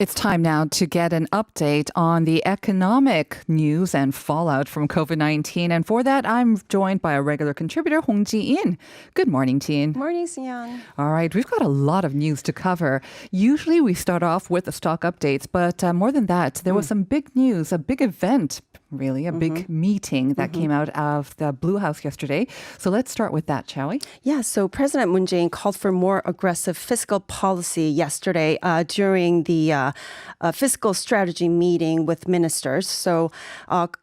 It's time now to get an update on the economic news and fallout from COVID-19. And for that, I'm joined by a regular contributor, Hong Jee-in. Good morning, Jee-in. Morning, Sian. All right, we've got a lot of news to cover. Usually we start off with the stock updates, but more than that, there was some big news, a big event, really, a big meeting that came out of the Blue House yesterday. So let's start with that, shall we? Yeah, so President Moon Jae-in called for more aggressive fiscal policy yesterday during the fiscal strategy meeting with ministers. So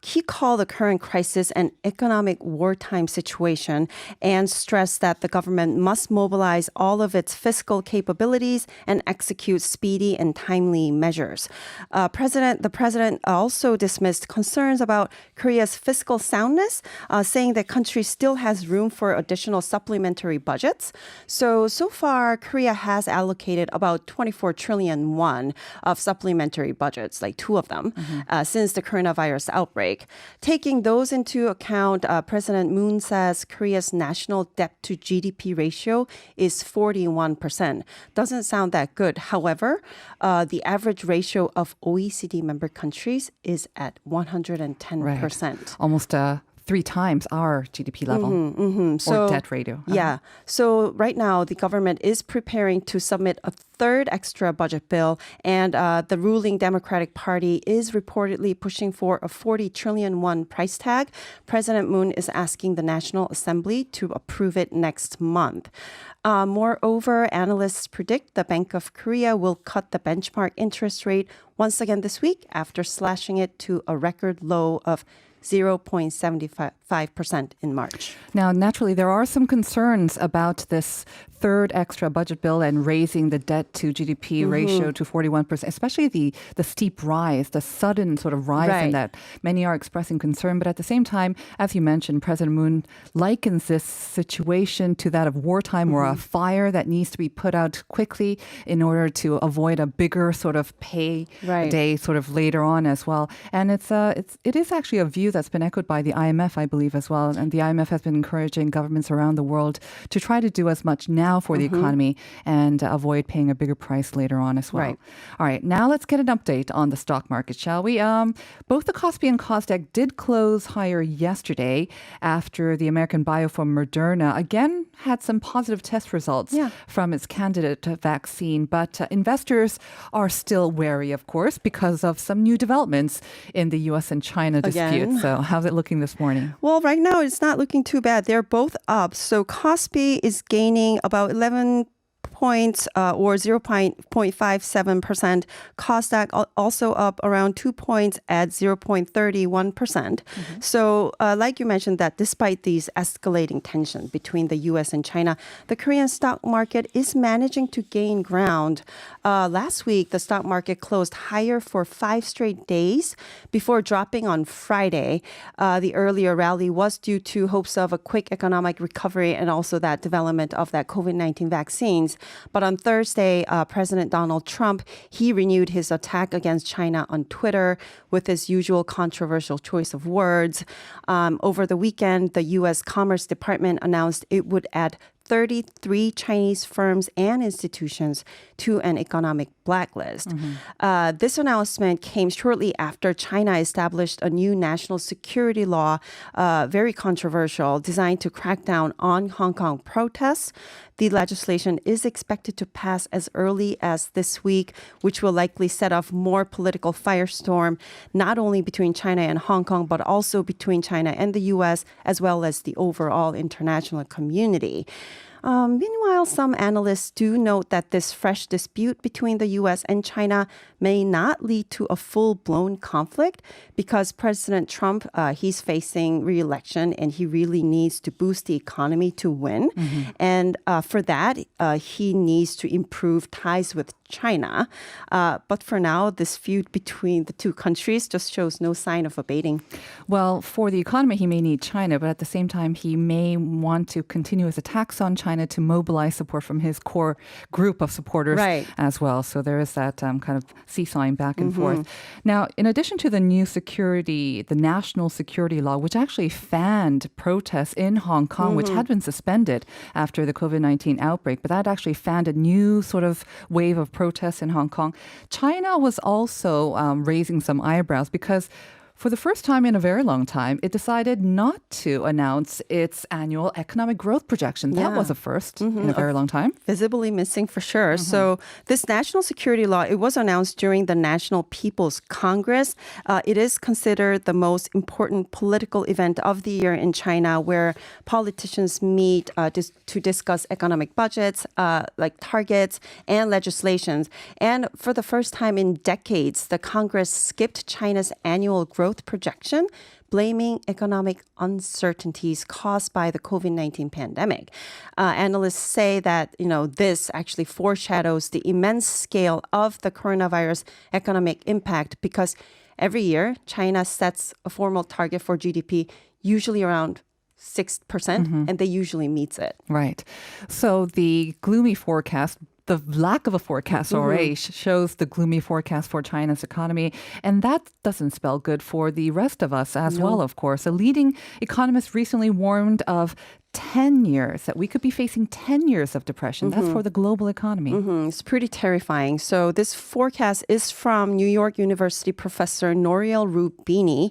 he called the current crisis an economic wartime situation and stressed that the government must mobilize all of its fiscal capabilities and execute speedy and timely measures. The president also dismissed concerns about Korea's fiscal soundness, saying that country still has room for additional supplementary budgets. So far, Korea has allocated about 24 trillion won of supplementary budgets, like two of them, since the coronavirus outbreak. Taking those into account, President Moon says Korea's national debt to GDP ratio is 41%. Doesn't sound that good. However, the average ratio of OECD member countries is at 110%. Right. Almost 3 times our GDP level or debt ratio. Yeah. So right now, the government is preparing to submit a third extra budget bill, and the ruling Democratic Party is reportedly pushing for a 40 trillion won price tag. President Moon is asking the National Assembly to approve it next month. Moreover, analysts predict the Bank of Korea will cut the benchmark interest rate once again this week after slashing it to a record low of 0.75% in March. Now, naturally, there are some concerns about this third extra budget bill and raising the debt to GDP ratio to 41%, especially the steep rise, the sudden sort of rise in that. Many are expressing concern, but at the same time, as you mentioned, President Moon likens this situation to that of wartime or a fire that needs to be put out quickly in order to avoid a bigger sort of pay day sort of later on as well. And it is actually a view that's been echoed by the IMF, I believe, as well. And the IMF has been encouraging governments around the world to try to do as much now for the economy and avoid paying a bigger price later on as well. All right, now let's get an update on the stock market, shall we? Both the Kospi and Kosdaq did close higher yesterday after the American biopharm Moderna again had some positive test results from its candidate vaccine. But investors are still wary, of course, because of some new developments in the U.S. and China dispute. So how's it looking this morning? Well, right now it's not looking too bad. They're both up. So Kospi is gaining about 11 points or 0.57%. Kosdaq also up around 2 points at 0.31%. So like you mentioned that despite these escalating tension between the U.S. and China, the Korean stock market is managing to gain ground. Last week, the stock market closed higher for 5 straight days before dropping on Friday. The earlier rally was due to hopes of a quick economic recovery and also that development of that COVID-19 vaccines. But on Thursday, President Donald Trump, he renewed his attack against China on Twitter with his usual controversial choice of words. Over the weekend, the U.S. Commerce Department announced it would add 33 Chinese firms and institutions to an economic blacklist. This announcement came shortly after China established a new national security law, very controversial, designed to crack down on Hong Kong protests. The legislation is expected to pass as early as this week, which will likely set off more political firestorm, not only between China and Hong Kong, but also between China and the U.S., as well as the overall international community. Meanwhile, some analysts do note that this fresh dispute between the U.S. and China may not lead to a full-blown conflict because President Trump, he's facing re-election and he really needs to boost the economy to win. And for that, he needs to improve ties with China. But for now, this feud between the two countries just shows no sign of abating. Well, for the economy, he may need China, but at the same time, he may want to continue his attacks on China China to mobilize support from his core group of supporters as well. So there is that kind of seesawing back and forth. Now, in addition to the new the national security law, which actually fanned protests in Hong Kong, which had been suspended after the COVID-19 outbreak, but that actually fanned a new sort of wave of protests in Hong Kong. China was also raising some eyebrows because for the first time in a very long time, it decided not to announce its annual economic growth projection. That was a first in a very long time. Visibly missing for sure. So this national security law, it was announced during the National People's Congress. It is considered the most important political event of the year in China, where politicians meet to discuss economic budgets, like targets and legislations. And for the first time in decades, the Congress skipped China's annual growth projection, blaming economic uncertainties caused by the COVID-19 pandemic. Analysts say that, this actually foreshadows the immense scale of the coronavirus economic impact because every year China sets a formal target for GDP, usually around 6%, and they usually meets it. Right. So the gloomy forecast, the lack of a forecast already shows the gloomy forecast for China's economy. And that doesn't spell good for the rest of us as well, of course. A leading economist recently warned of 10 years, that we could be facing 10 years of depression. That's for the global economy. It's pretty terrifying. So this forecast is from New York University professor Nouriel Roubini.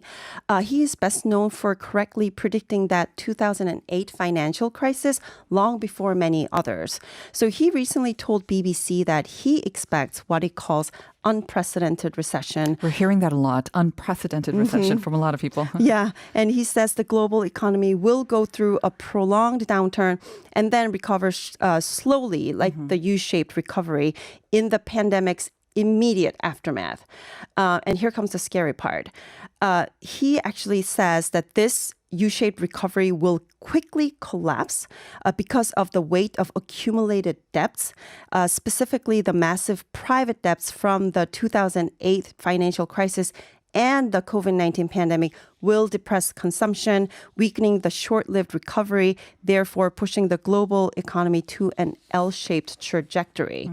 He is best known for correctly predicting that 2008 financial crisis long before many others. So he recently told BBC that he expects what he calls unprecedented recession. We're hearing that a lot, unprecedented recession from a lot of people. Yeah, and he says the global economy will go through a prolonged downturn and then recover slowly, like the U-shaped recovery in the pandemic's immediate aftermath. And here comes the scary part. He actually says that this U-shaped recovery will quickly collapse because of the weight of accumulated debts, specifically the massive private debts from the 2008 financial crisis and the COVID-19 pandemic will depress consumption, weakening the short-lived recovery, therefore pushing the global economy to an L-shaped trajectory.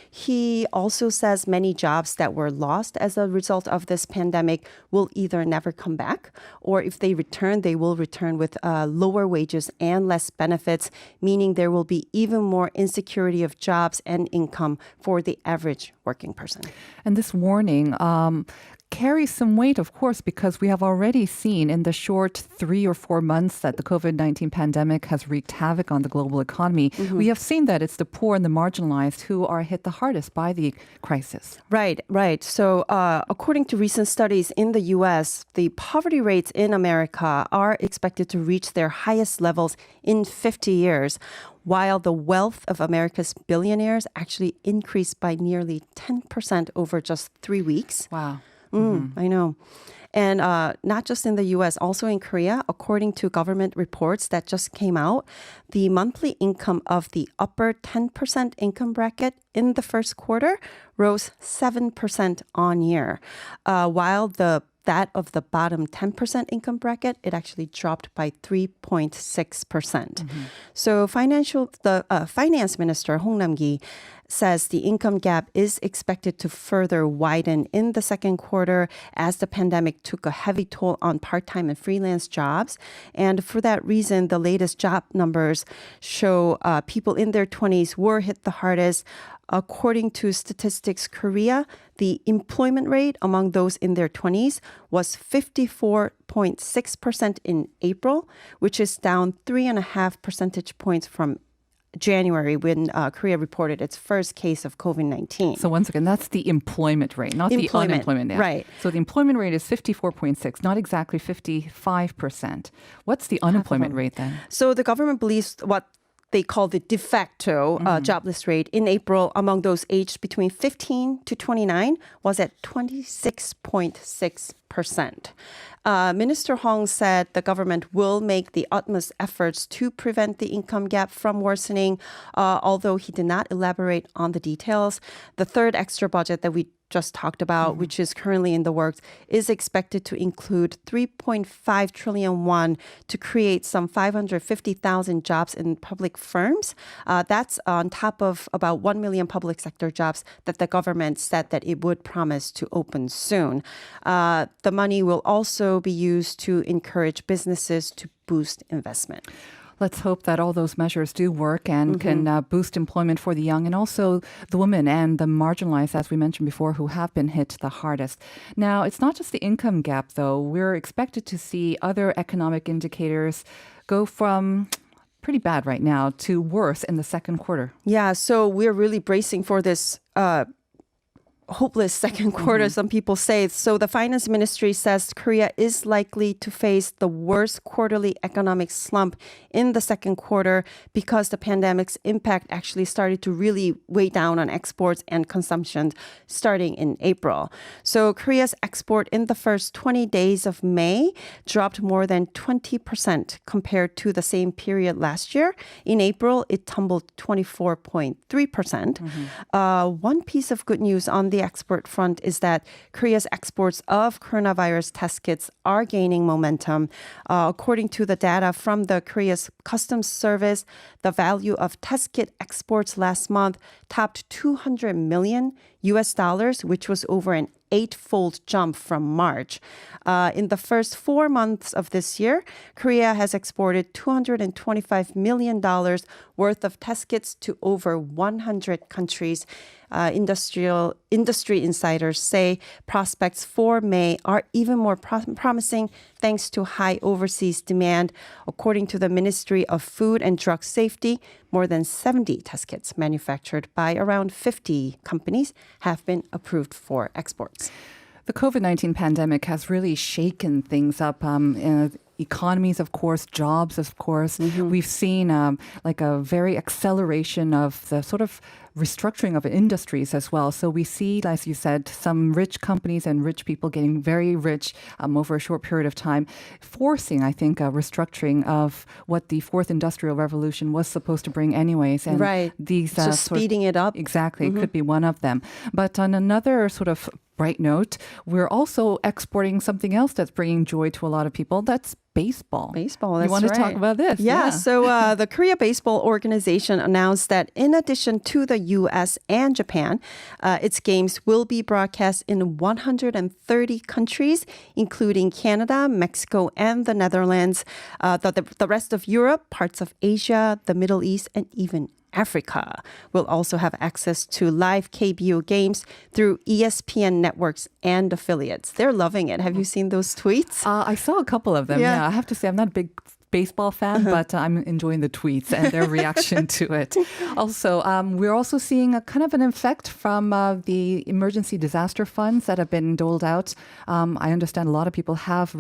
He also says many jobs that were lost as a result of this pandemic will either never come back, or if they return, they will return with lower wages and less benefits, meaning there will be even more insecurity of jobs and income for the average working person. And this warning carries some weight, of course, because we have already seen in the short 3 or 4 months that the COVID-19 pandemic has wreaked havoc on the global economy. We have seen that it's the poor and the marginalized who are hit the hardest by the crisis. Right. So according to recent studies in the U.S., the poverty rates in America are expected to reach their highest levels in 50 years, while the wealth of America's billionaires actually increased by nearly 10% over just 3 weeks. Wow. I know. And not just in the U.S., also in Korea, according to government reports that just came out, the monthly income of the upper 10% income bracket in the first quarter rose 7% on year, while that of the bottom 10% income bracket, it actually dropped by 3.6%. So the finance minister, Hong Jee-in, says the income gap is expected to further widen in the second quarter as the pandemic took a heavy toll on part-time and freelance jobs. And for that reason, the latest job numbers show people in their 20s were hit the hardest. According to Statistics Korea, the employment rate among those in their 20s was 54.6% in April, which is down 3.5 percentage points from January when Korea reported its first case of COVID-19. So once again, that's the employment rate, not the unemployment rate. Right. So the employment rate is 54.6, not exactly 55%. What's the unemployment rate then? So the government believes what they call the de facto jobless rate in April among those aged between 15 to 29 was at 26.6%. Minister Hong said the government will make the utmost efforts to prevent the income gap from worsening, although he did not elaborate on the details. The third extra budget that we just talked about, which is currently in the works, is expected to include 3.5 trillion won to create some 550,000 jobs in public firms. That's on top of about 1 million public sector jobs that the government said that it would promise to open soon. The money will also be used to encourage businesses to boost investment. Let's hope that all those measures do work and can boost employment for the young and also the women and the marginalized, as we mentioned before, who have been hit the hardest. Now, it's not just the income gap, though. We're expected to see other economic indicators go from pretty bad right now to worse in the second quarter. Yeah, so we're really bracing for this hopeless second quarter, some people say. So the finance ministry says Korea is likely to face the worst quarterly economic slump in the second quarter because the pandemic's impact actually started to really weigh down on exports and consumption starting in April. So Korea's export in the first 20 days of May dropped more than 20% compared to the same period last year. In April, it tumbled 24.3%. One piece of good news on the export front is that Korea's exports of coronavirus test kits are gaining momentum. According to the data from the Korea's Customs Service, the value of test kit exports last month topped $200 million, which was over an 8-fold jump from March. In the first 4 months of this year, Korea has exported $225 million worth of test kits to over 100 countries. Industry insiders say prospects for May are even more promising thanks to high overseas demand. According to the Ministry of Food and Drug Safety, more than 70 test kits manufactured by around 50 companies have been approved for exports. The COVID-19 pandemic has really shaken things up. Economies, of course, jobs, of course. We've seen like a very acceleration of the sort of restructuring of industries as well. So we see, as you said, some rich companies and rich people getting very rich over a short period of time, forcing, I think, a restructuring of what the fourth industrial revolution was supposed to bring anyways. And right. These so speeding it up. Exactly. It could be one of them. But on another sort of bright note, we're also exporting something else that's bringing joy to a lot of people. That's baseball. Baseball, that's You want right. to talk about this? Yeah. So the Korea Baseball Organization announced that in addition to the U.S. and Japan, its games will be broadcast in 130 countries, including Canada, Mexico, and the Netherlands, the rest of Europe, parts of Asia, the Middle East, and even Africa will also have access to live KBO games through ESPN networks and affiliates. They're loving it. Have you seen those tweets? I saw a couple of them. Yeah, I have to say I'm not a big baseball fan, but I'm enjoying the tweets and their reaction to it. Also, we're also seeing a kind of an effect from the emergency disaster funds that have been doled out. I understand a lot of people have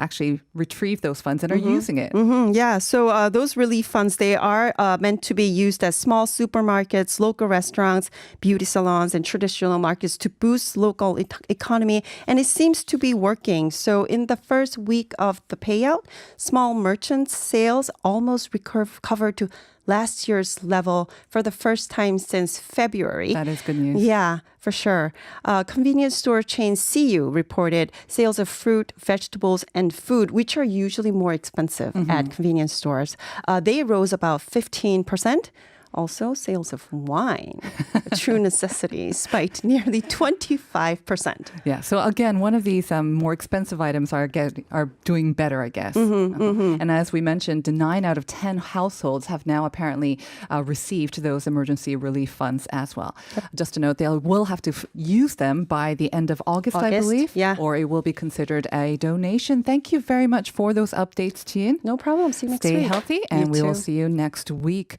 actually retrieve those funds and are using it. Yeah, so those relief funds, they are meant to be used as small supermarkets, local restaurants, beauty salons, and traditional markets to boost local economy. And it seems to be working. So in the first week of the payout, small merchants' sales almost recovered to last year's level for the first time since February. That is good news. Yeah, for sure. Convenience store chain CU reported sales of fruit, vegetables, and food, which are usually more expensive at convenience stores. They rose about 15%. Also, sales of wine, a true necessity, spiked nearly 25%. Yeah. So again, one of these more expensive items are doing better, I guess. And as we mentioned, 9 out of 10 households have now apparently received those emergency relief funds as well. Just to note, they will have to use them by the end of August, I believe, or it will be considered a donation. Thank you very much for those updates, Jee-in. No problem. See you next week. week. Stay healthy, and we will see you next week.